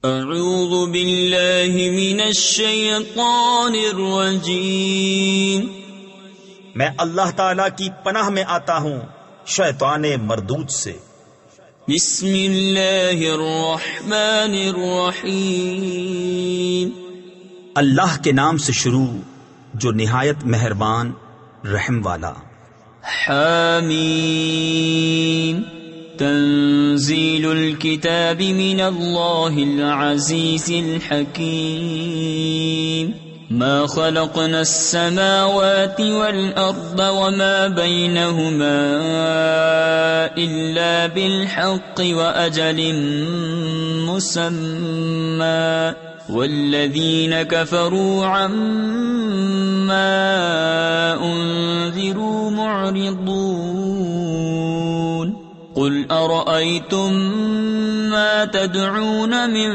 اعوذ باللہ من الشیطان الرجیم، میں اللہ تعالی کی پناہ میں آتا ہوں شیطان مردود سے۔ بسم اللہ الرحمن الرحیم، اللہ کے نام سے شروع جو نہایت مہربان رحم والا۔ حامیم، تنزیل الکتاب من اللہ العزیز الحکیم، ما خلقنا السماوات والأرض وما بينهما إلا بالحق وأجل مسمى، والذين كفروا عما أنذروا معرضون، قل أرأيتم ما تدعون من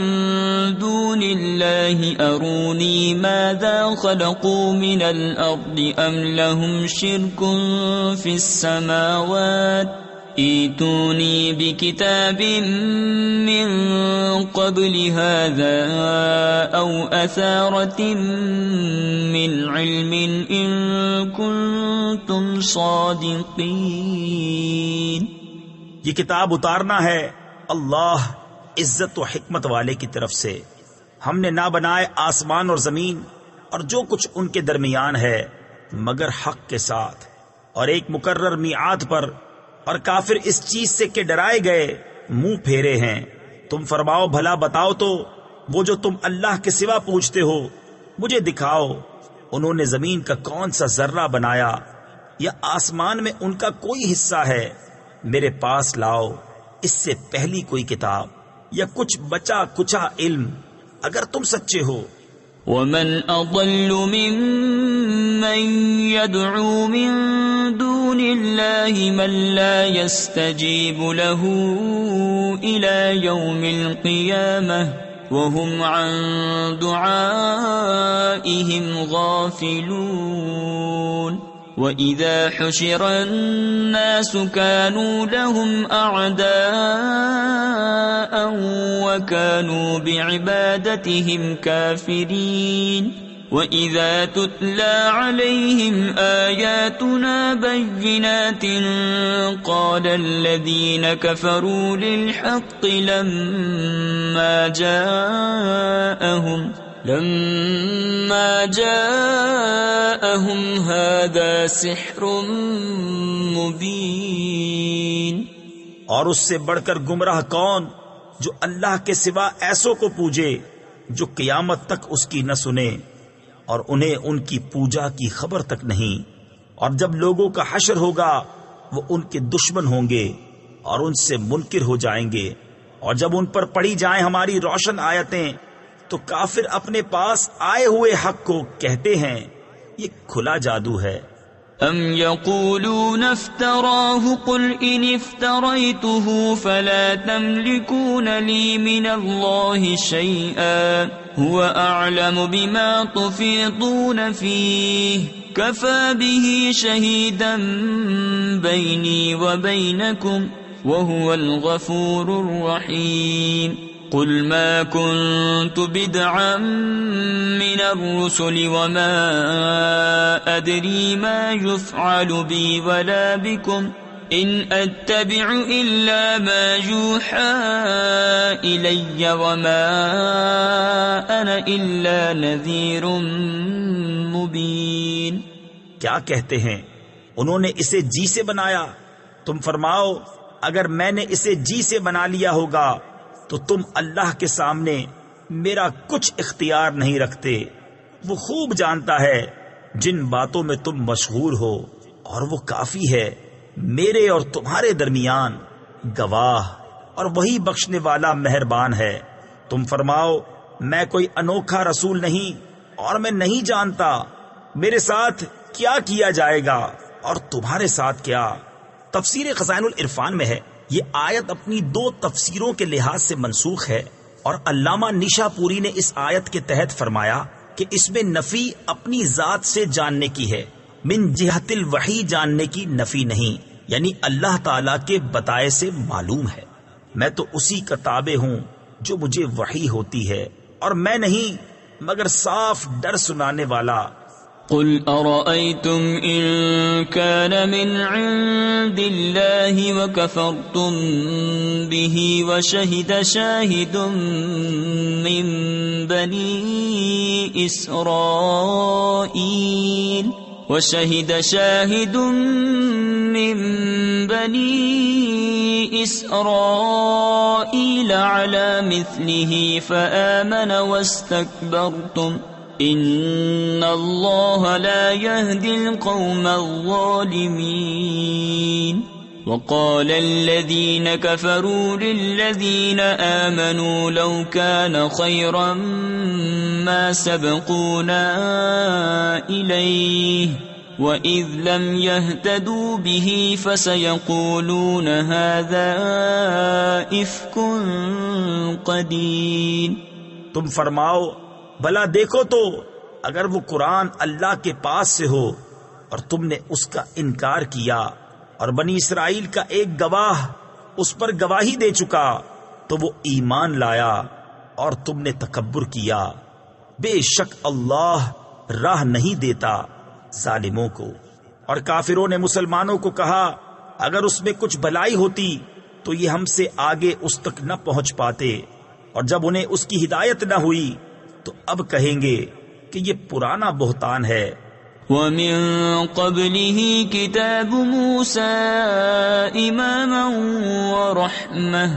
دون الله أروني ماذا خلقوا من الأرض أم لهم شرك في السماوات، ائتوني بكتاب من قبل هذا أو أثارة من علم إن كنتم صادقين۔ یہ کتاب اتارنا ہے اللہ عزت و حکمت والے کی طرف سے۔ ہم نے نہ بنائے آسمان اور زمین اور جو کچھ ان کے درمیان ہے مگر حق کے ساتھ اور ایک مقرر میعاد پر، اور کافر اس چیز سے کہ ڈرائے گئے منہ پھیرے ہیں۔ تم فرماؤ بھلا بتاؤ تو وہ جو تم اللہ کے سوا پوچھتے ہو مجھے دکھاؤ، انہوں نے زمین کا کون سا ذرہ بنایا یا آسمان میں ان کا کوئی حصہ ہے؟ میرے پاس لاؤ اس سے پہلی کوئی کتاب یا کچھ بچا کچا علم اگر تم سچے ہو۔ ومن اضل ممن يدعو من دون الله من لا يستجيب له الى يوم القيامة وهم عن دعائهم غافلون، وَإِذَا حُشِرَ النَّاسُ كَانُوا لَهُمْ أَعْدَاءً وَكَانُوا بِعِبَادَتِهِمْ كَافِرِينَ، وَإِذَا تُتْلَى عَلَيْهِمْ آيَاتُنَا بَيِّنَاتٍ قَالَ الَّذِينَ كَفَرُوا لِلْحَقِّ لَمَّا جاءهم هذا سحر مبین۔ اور اس سے بڑھ کر گمراہ کون جو اللہ کے سوا ایسوں کو پوجے جو قیامت تک اس کی نہ سنے اور انہیں ان کی پوجا کی خبر تک نہیں۔ اور جب لوگوں کا حشر ہوگا وہ ان کے دشمن ہوں گے اور ان سے منکر ہو جائیں گے، اور جب ان پر پڑھی جائیں ہماری روشن آیتیں تو کافر اپنے پاس آئے ہوئے حق کو کہتے ہیں یہ کھلا جادو ہے۔ ام یقولون افتراہ قل ان افتریته فلا تملکون لی من اللہ شیئا هو اعلم بما تفیضون فیہ کفا به شہیدا بینی وبینکم وهو الغفور الرحیم۔ قل ما كنت بدعا من الرسل وما أدري ما يفعل بي ولا بكم إن أتبع إلا ما يوحى إلي وما أنا إلا نذير مبين۔ کیا کہتے ہیں انہوں نے اسے جی سے بنایا؟ تم فرماؤ اگر میں نے اسے جی سے بنا لیا ہوگا تو تم اللہ کے سامنے میرا کچھ اختیار نہیں رکھتے۔ وہ خوب جانتا ہے جن باتوں میں تم مشغول ہو، اور وہ کافی ہے میرے اور تمہارے درمیان گواہ، اور وہی بخشنے والا مہربان ہے۔ تم فرماؤ میں کوئی انوکھا رسول نہیں اور میں نہیں جانتا میرے ساتھ کیا کیا جائے گا اور تمہارے ساتھ کیا۔ تفسیر خزائن العرفان میں ہے یہ آیت اپنی دو تفسیروں کے لحاظ سے منسوخ ہے، اور علامہ نیشا پوری نے اس آیت کے تحت فرمایا کہ اس میں نفی اپنی ذات سے جاننے کی ہے، من جہت الوحی جاننے کی نفی نہیں، یعنی اللہ تعالی کے بتائے سے معلوم ہے۔ میں تو اسی کا تابع ہوں جو مجھے وحی ہوتی ہے، اور میں نہیں مگر صاف ڈر سنانے والا۔ قل أرأيتم إن كان من عند الله وكفرتم به وشهد شاهد من بني إسرائيل على مثله فآمن واستكبرتم إن الله لا يهدي القوم الظالمين۔ وقال الذين كفروا للذين آمنوا لو كان خيرا ما سبقونا إليه وَإِذْ لَمْ يَهْتَدُوا بِهِ فَسَيَقُولُونَ هَذَا إِفْكٌ قَدِيمٌ۔ تم فرماؤ بھلا دیکھو تو اگر وہ قرآن اللہ کے پاس سے ہو اور تم نے اس کا انکار کیا اور بنی اسرائیل کا ایک گواہ اس پر گواہی دے چکا تو وہ ایمان لایا اور تم نے تکبر کیا، بے شک اللہ راہ نہیں دیتا ظالموں کو۔ اور کافروں نے مسلمانوں کو کہا اگر اس میں کچھ بھلائی ہوتی تو یہ ہم سے آگے اس تک نہ پہنچ پاتے، اور جب انہیں اس کی ہدایت نہ ہوئی تو اب کہیں گے کہ یہ پرانا بہتان ہے۔ وَمِن قَبْلِهِ كِتَابُ مُوسَىٰ إِمَامًا وَرَحْمَةً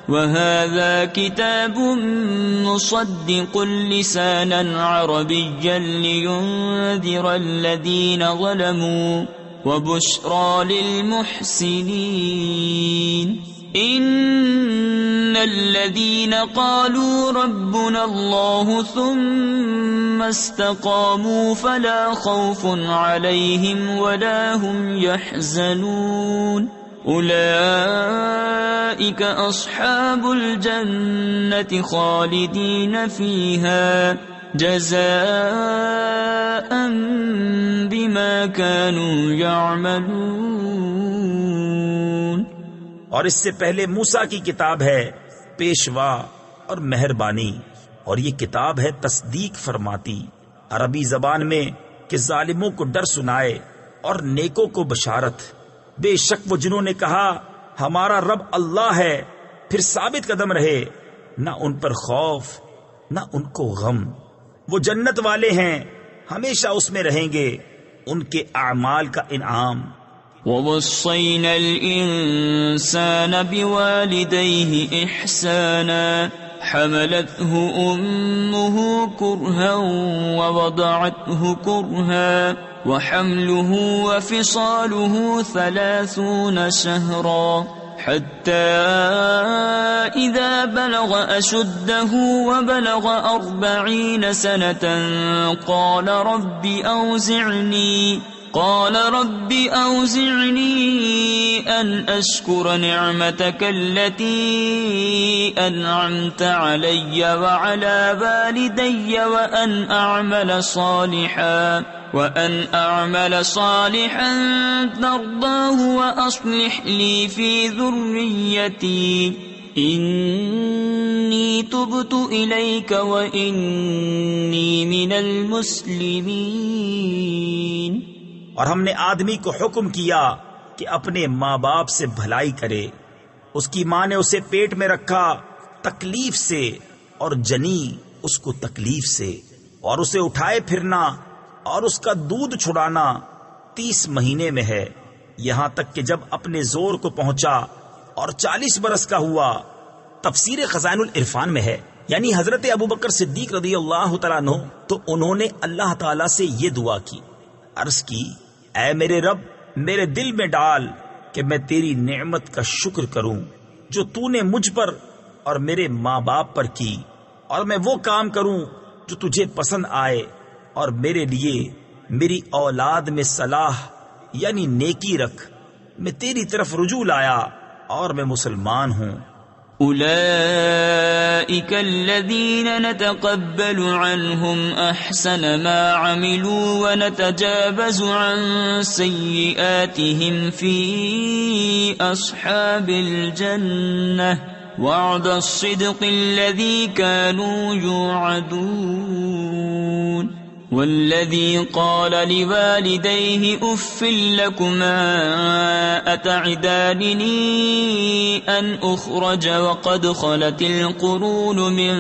وَهَٰذَا كِتَابٌ مُصَدِّقٌ لِّسَانًا عَرَبِيًّا لِّيُنذِرَ الَّذِينَ ظَلَمُوا وَبُشْرَىٰ لِلْمُحْسِنِينَ۔ إِنَّ الَّذِينَ قَالُوا رَبُّنَا اللَّهُ ثُمَّ اسْتَقَامُوا فَلَا خَوْفٌ عَلَيْهِمْ وَلَا هُمْ يَحْزَنُونَ أُولَئِكَ أَصْحَابُ الْجَنَّةِ خَالِدِينَ فِيهَا جَزَاءً بِمَا كَانُوا يَعْمَلُونَ۔ اور اس سے پہلے موسیٰ کی کتاب ہے پیشوا اور مہربانی، اور یہ کتاب ہے تصدیق فرماتی عربی زبان میں کہ ظالموں کو ڈر سنائے اور نیکوں کو بشارت۔ بے شک وہ جنہوں نے کہا ہمارا رب اللہ ہے پھر ثابت قدم رہے، نہ ان پر خوف نہ ان کو غم، وہ جنت والے ہیں ہمیشہ اس میں رہیں گے، ان کے اعمال کا انعام۔ وَوَصَّيْنَا الْإِنسَانَ بِوَالِدَيْهِ إِحْسَانًا حَمَلَتْهُ أُمُّهُ كُرْهًا وَوَضَعَتْهُ كُرْهًا وَحَمْلُهُ وَفِصَالُهُ 30 شَهْرًا حَتَّى إِذَا بَلَغَ أَشُدَّهُ وَبَلَغَ 40 سَنَةً قال رب أوزعني أن أشكر نعمتك التي أنعمت علي وعلى والدي وأن أعمل صالحا ترضاه وأصلح لي في ذريتي إني تبت إليك وإني من المسلمين۔ اور ہم نے آدمی کو حکم کیا کہ اپنے ماں باپ سے بھلائی کرے۔ اس کی ماں نے اسے پیٹ میں رکھا تکلیف سے اور جنی اس کو تکلیف سے، اور اسے اٹھائے پھرنا اور اس کا دودھ چھڑانا 30 مہینے میں ہے، یہاں تک کہ جب اپنے زور کو پہنچا اور 40 برس کا ہوا۔ تفسیر خزائن العرفان میں ہے، یعنی حضرت ابوبکر صدیق رضی اللہ تعالیٰ عنہ تو انہوں نے اللہ تعالیٰ سے یہ دعا کی، عرض کی اے میرے رب میرے دل میں ڈال کہ میں تیری نعمت کا شکر کروں جو تو نے مجھ پر اور میرے ماں باپ پر کی، اور میں وہ کام کروں جو تجھے پسند آئے، اور میرے لیے میری اولاد میں صلاح یعنی نیکی رکھ، میں تیری طرف رجوع لایا اور میں مسلمان ہوں۔ أولئك الذين نتقبل عنهم أحسن ما عملوا ونتجاوز عن سيئاتهم في أصحاب الجنة وعد الصدق الذي كانوا يوعدون والذي قال لوالديه أف لكما أتعدانني أن أخرج وقد خلت القرون من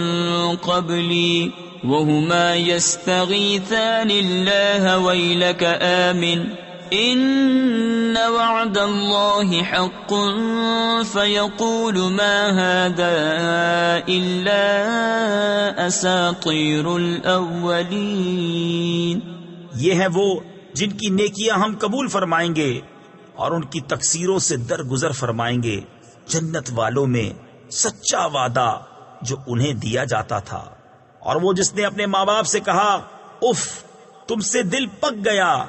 قبلي وهما يستغيثان الله ويلك آمن إن وعد الله حق فيقول ما هذا إلا أساطير الأولين. یہ ہیں وہ جن کی نیکیاں ہم قبول فرمائیں گے اور ان کی تقصیروں سے درگزر فرمائیں گے. جنت والوں میں سچا وعدہ جو انہیں دیا جاتا تھا، اور وہ جس نے اپنے ماں باپ سے کہا اف تم سے دل پک گیا،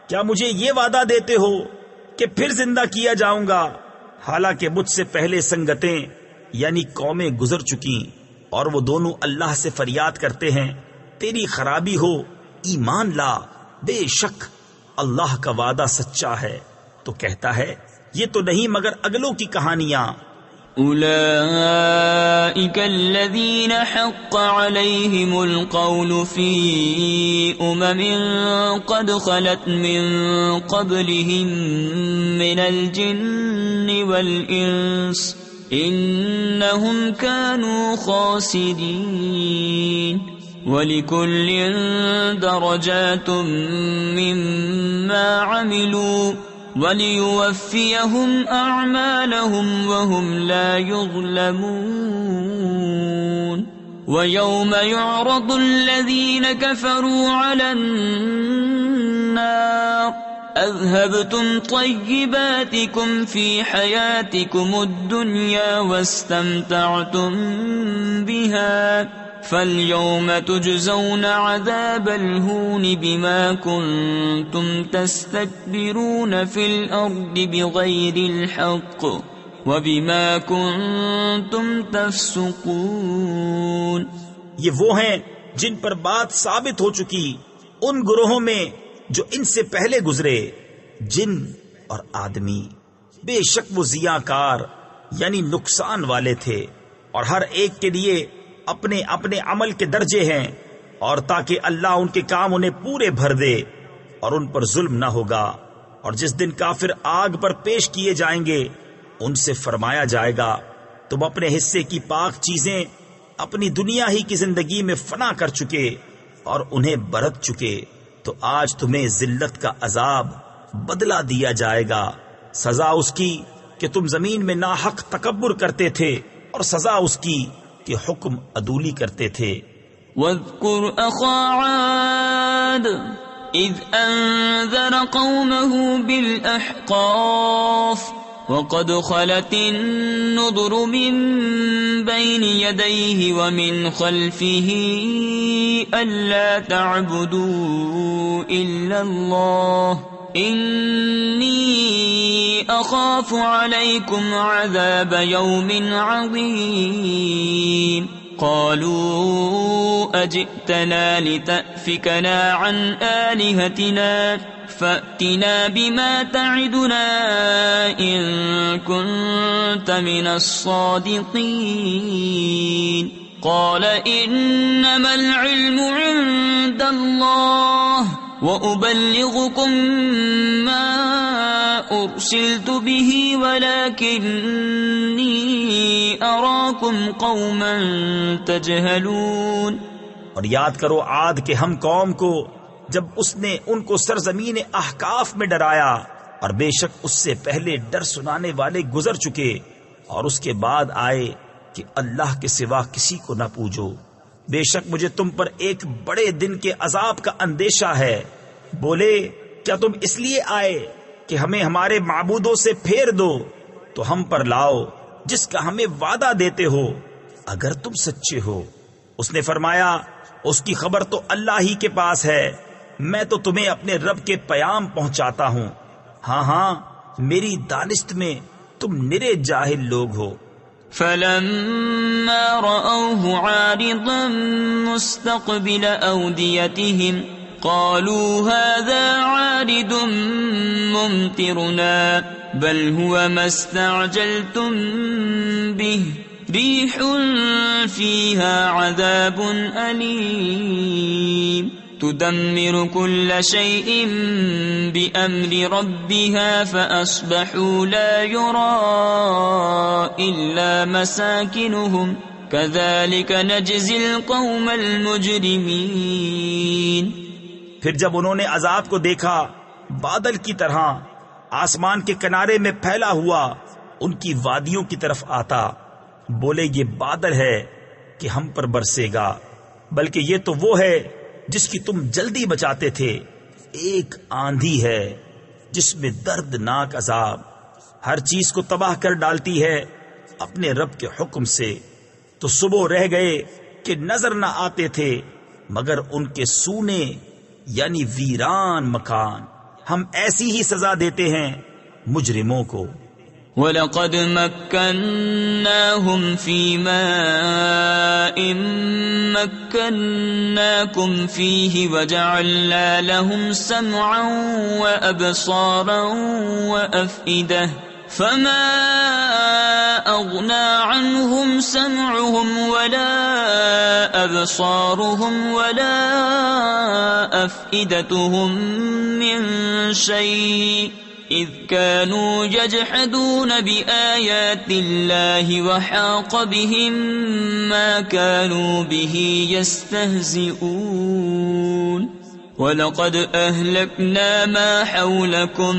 کیا مجھے یہ وعدہ دیتے ہو کہ پھر زندہ کیا جاؤں گا، حالانکہ مجھ سے پہلے سنگتیں یعنی قومیں گزر چکی، اور وہ دونوں اللہ سے فریاد کرتے ہیں تیری خرابی ہو، ایمان لا، بے شک اللہ کا وعدہ سچا ہے. تو کہتا ہے یہ تو نہیں مگر اگلوں کی کہانیاں. أولئك الذين حق عليهم القول في قد خلت من قبلهم من الجن والإنس إنهم كانوا خاسرين. ولكل درجات مما عملوا وَلِيُوَفِّيَهُمْ أَعْمَالَهُمْ وَهُمْ لَا يُظْلَمُونَ. وَيَوْمَ يُعْرَضُ الَّذِينَ كَفَرُوا عَلَى النَّارِ أَذْهَبْتُمْ طَيِّبَاتِكُمْ فِي حَيَاتِكُمُ الدُّنْيَا وَاسْتَمْتَعْتُمْ بِهَا فَالْيَوْمَ تُجْزَوْنَ عَذَابَ الْهُونِ بِمَا كُنْتُمْ تَسْتَكْبِرُونَ فِي الْأَرْضِ بِغَيْرِ الْحَقِّ وَبِمَا كُنْتُمْ تَفْسُقُونَ. یہ وہ ہیں جن پر بات ثابت ہو چکی ان گروہوں میں جو ان سے پہلے گزرے، جن اور آدمی. بے شک وہ ضیاءکار یعنی نقصان والے تھے، اور ہر ایک کے لیے اپنے اپنے عمل کے درجے ہیں، اور تاکہ اللہ ان کے کام انہیں پورے بھر دے اور ان پر ظلم نہ ہوگا. اور جس دن کافر آگ پر پیش کیے جائیں گے ان سے فرمایا جائے گا تم اپنے حصے کی پاک چیزیں اپنی دنیا ہی کی زندگی میں فنا کر چکے اور انہیں برت چکے، تو آج تمہیں ذلت کا عذاب بدلہ دیا جائے گا. سزا اس کی کہ تم زمین میں ناحق تکبر کرتے تھے، اور سزا اس کی کہ حکم عدولی کرتے تھے. وَاذْكُرْ أَخَا عَادٍ إِذْ أَنذَرَ قَوْمَهُ بِالْأَحْقَافِ وَقَدْ خَلَتِ النُّذُرُ مِنْ بَيْنِ يَدَيْهِ وَمِنْ خَلْفِهِ أَلَّا تَعْبُدُوا إِلَّا اللَّهَ إِنِّي أَخَافُ عَلَيْكُمْ عَذَابَ يَوْمٍ عَظِيمٍ. قَالُوا أَجِئْتَنَا لِتَأْفِكَنَا عَنْ آلِهَتِنَا فَأْتِنَا بِمَا تَعِدُنَا إِن كُنتَ مِنَ الصَّادِقِينَ. قَالَ إِنَّمَا الْعِلْمُ عِندَ اللَّهِ وَأُبَلِّغُكُم مَّا أُرْسِلْتُ بِهِ وَلَكِنِّي أَرَاكُمْ قَوْمًا تَجْهَلُونَ. اور یاد کرو عاد کے ہم قوم کو جب اس نے ان کو سرزمین احقاف میں ڈرایا، اور بے شک اس سے پہلے ڈر سنانے والے گزر چکے، اور اس کے بعد آئے کہ اللہ کے سوا کسی کو نہ پوجو. بے شک مجھے تم پر ایک بڑے دن کے عذاب کا اندیشہ ہے. بولے کیا تم اس لیے آئے کہ ہمیں ہمارے معبودوں سے پھیر دو، تو ہم پر لاؤ جس کا ہمیں وعدہ دیتے ہو اگر تم سچے ہو. اس نے فرمایا اس کی خبر تو اللہ ہی کے پاس ہے، میں تو تمہیں اپنے رب کے پیام پہنچاتا ہوں. ہاں ہاں میری دانست میں تم نرے جاہل لوگ ہو. فَلَمَّا رَأَوْهُ عَارِضًا مُسْتَقْبِلَ أَوْدِيَتِهِمْ قَالُوا هَذَا عَارِضٌ مُمْطِرُنَا بَلْ هُوَ مَا اسْتَعْجَلْتُمْ بِهِ ريح فيها عذاب أليم تدمر كل شيء بأمر ربها فأصبحوا لا يرى إلا مساكنهم كذلك نجزي القوم المجرمين۔ پھر جب انہوں نے عذاب کو دیکھا بادل کی طرح آسمان کے کنارے میں پھیلا ہوا ان کی وادیوں کی طرف آتا، بولے یہ بادل ہے کہ ہم پر برسے گا، بلکہ یہ تو وہ ہے جس کی تم جلدی بچاتے تھے، ایک آندھی ہے جس میں دردناک عذاب ہر چیز کو تباہ کر ڈالتی ہے اپنے رب کے حکم سے۔ تو صبح رہ گئے کہ نظر نہ آتے تھے مگر ان کے سونے یعنی ویران مکان۔ ہم ایسی ہی سزا دیتے ہیں مجرموں کو۔ وَلَقَدْ مَكَّنَّاهُمْ فِي مَاءٍ مَكَّنَّاكُمْ فِيهِ وَجَعَلْنَا لَهُمْ سَمْعًا وَأَبْصَارًا وَأَفْئِدَةً فَمَا أَغْنَى عَنْهُمْ سَمْعُهُمْ وَلَا أَبْصَارُهُمْ وَلَا أَفْئِدَتُهُمْ مِنْ شَيْءٍ إِذْ كَانُوا يَجْحَدُونَ بِآيَاتِ اللَّهِ وَحَاقَ بِهِمْ مَا كَانُوا بِهِ يَسْتَهْزِئُونَ وَلَقَدْ أَهْلَكْنَا مَا حَوْلَكُمْ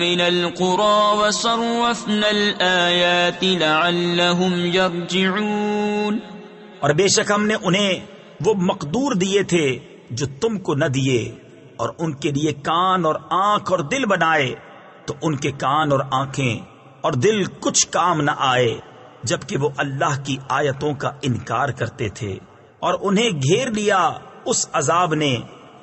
مِنَ الْقُرَى وَصَرَّفْنَا الْآيَاتِ لَعَلَّهُمْ يَرْجِعُونَ۔ اور بے شک ہم نے انہیں وہ مقدور دیے تھے جو تم کو نہ دیے، اور ان کے لیے کان اور آنکھ اور دل بنائے، تو ان کے کان اور آنکھیں اور دل کچھ کام نہ آئے جبکہ وہ اللہ کی آیتوں کا انکار کرتے تھے، اور انہیں گھیر لیا اس عذاب نے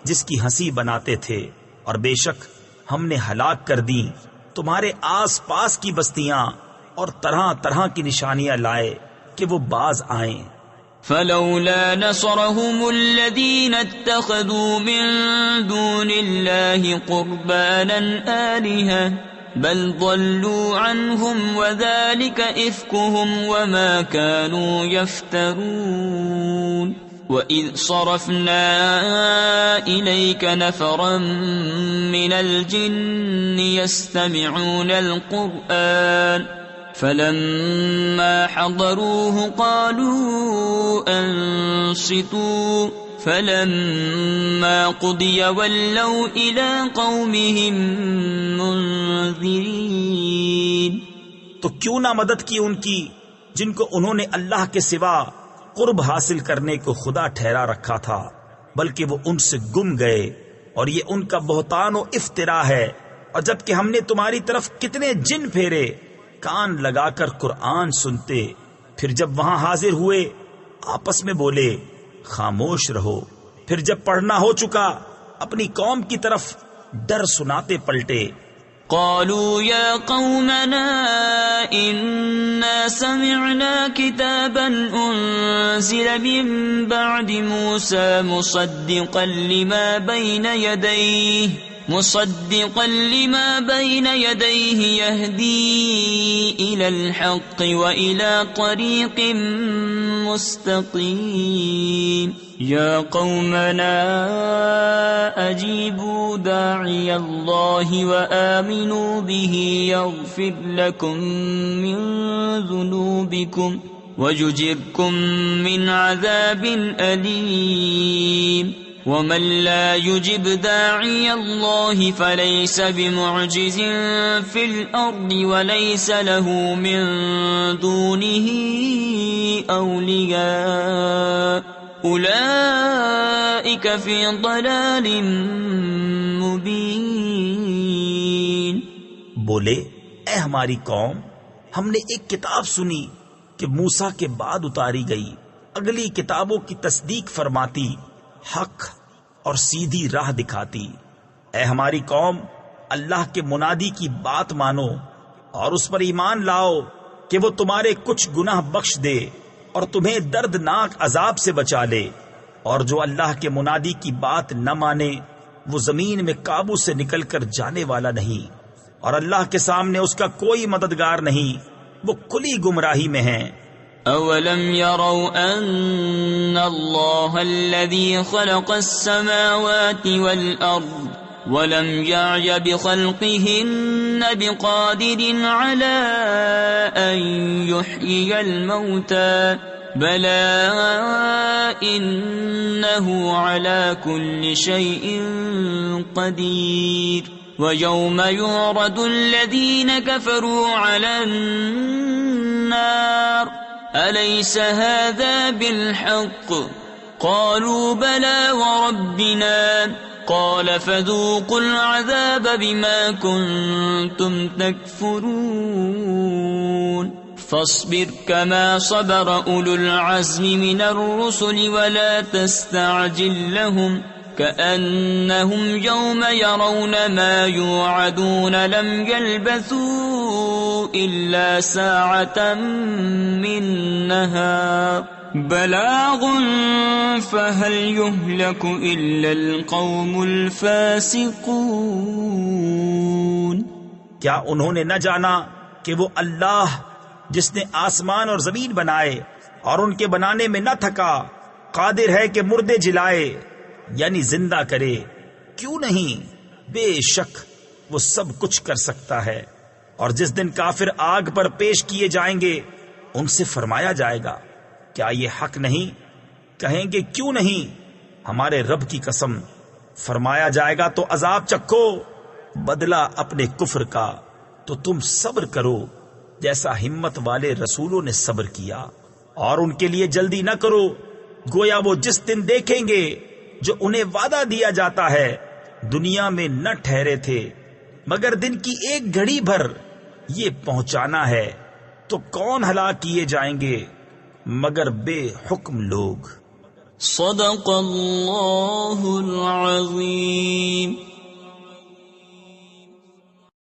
جس کی ہنسی بناتے تھے۔ اور بے شک ہم نے ہلاک کر دیں تمہارے آس پاس کی بستیاں اور طرح طرح کی نشانیاں لائے کہ وہ باز آئیں۔ فلولا نصرهم الذين اتخذوا من دون الله قربانا آلهة بل ضلوا عنهم وذلك إفكهم وما كانوا يفترون۔ وَإِذْ صَرَفْنَا إِلَيْكَ نَفَرًا مِّنَ الْجِنِّ يَسْتَمِعُونَ الْقُرْآنَ فَلَمَّا حَضَرُوهُ قَالُوا أَنصِتُوا فَلَمَّا قُضِيَ وَلَّوْا إِلَىٰ قَوْمِهِمْ مُنذِرِينَ۔ تو کیوں نہ مدد کی ان کی جن کو انہوں نے اللہ کے سوا قرب حاصل کرنے کو خدا ٹھہرا رکھا تھا، بلکہ وہ ان سے گم گئے، اور یہ ان کا بہتان و افترا ہے۔ اور جبکہ ہم نے تمہاری طرف کتنے جن پھیرے کان لگا کر قرآن سنتے، پھر جب وہاں حاضر ہوئے آپس میں بولے خاموش رہو، پھر جب پڑھنا ہو چکا اپنی قوم کی طرف ڈر سناتے پلٹے۔ قالوا يا قومنا إنا سمعنا كتابا أنزل من بعد موسى مصدقا لما بين يديه يهدي إلى الحق وإلى طريق مستقيم يا قومنا أجيبوا داعي الله وآمنوا به يغفر لكم من ذنوبكم ويجركم من عذاب أليم ومن لا يجب داعي الله فليس بمعجز في الأرض وليس له من دونه أولياء أولئك في ضلال مبين۔ بولے اے ہماری قوم، ہم نے ایک کتاب سنی کہ موسیٰ کے بعد اتاری گئی، اگلی کتابوں کی تصدیق فرماتی، حق اور سیدھی راہ دکھاتی۔ اے ہماری قوم، اللہ کے منادی کی بات مانو اور اس پر ایمان لاؤ کہ وہ تمہارے کچھ گناہ بخش دے اور تمہیں دردناک عذاب سے بچا لے، اور جو اللہ کے منادی کی بات نہ مانے وہ زمین میں قابو سے نکل کر جانے والا نہیں، اور اللہ کے سامنے اس کا کوئی مددگار نہیں، وہ کھلی گمراہی میں ہیں۔ أولم يروا أن الله الذي خلق السماوات والأرض ولم يعي بخلقهن بقادر على أن يحيي الموتى بلى إنه على كل شيء قدير ويوم يعرض الذين كفروا على النار أليس هذا بالحق قالوا بلى وربنا قال فذوقوا العذاب بما كنتم تكفرون فاصبر كما صبر أولو العزم من الرسل ولا تستعجل لهم كأنهم يوم يرون ما يوعدون لم يلبثوا إلا ساعة من نهار بلاغ فهل يهلك إلا القوم الفاسقون. کیا انہوں نے نہ جانا کہ وہ اللہ جس نے آسمان اور زمین بنائے اور ان کے بنانے میں نہ تھکا قادر ہے کہ مردے جلائے یعنی زندہ کرے؟ کیوں نہیں، بے شک وہ سب کچھ کر سکتا ہے. اور جس دن کافر آگ پر پیش کیے جائیں گے ان سے فرمایا جائے گا کیا یہ حق نہیں؟ کہیں گے کیوں نہیں، ہمارے رب کی قسم. فرمایا جائے گا تو عذاب چکھو بدلہ اپنے کفر کا، تو تم صبر کرو جیسا ہمت والے رسولوں نے صبر کیا، اور ان کے لیے جلدی نہ کرو گویا وہ جس دن دیکھیں گے جو انہیں وعدہ دیا جاتا ہے دنیا میں نہ ٹھہرے تھے مگر دن کی ایک گھڑی بھر، یہ پہنچانا ہے. تو کون ہلاک کیے جائیں گے مگر بے حکم لوگ. صدق اللہ العظیم.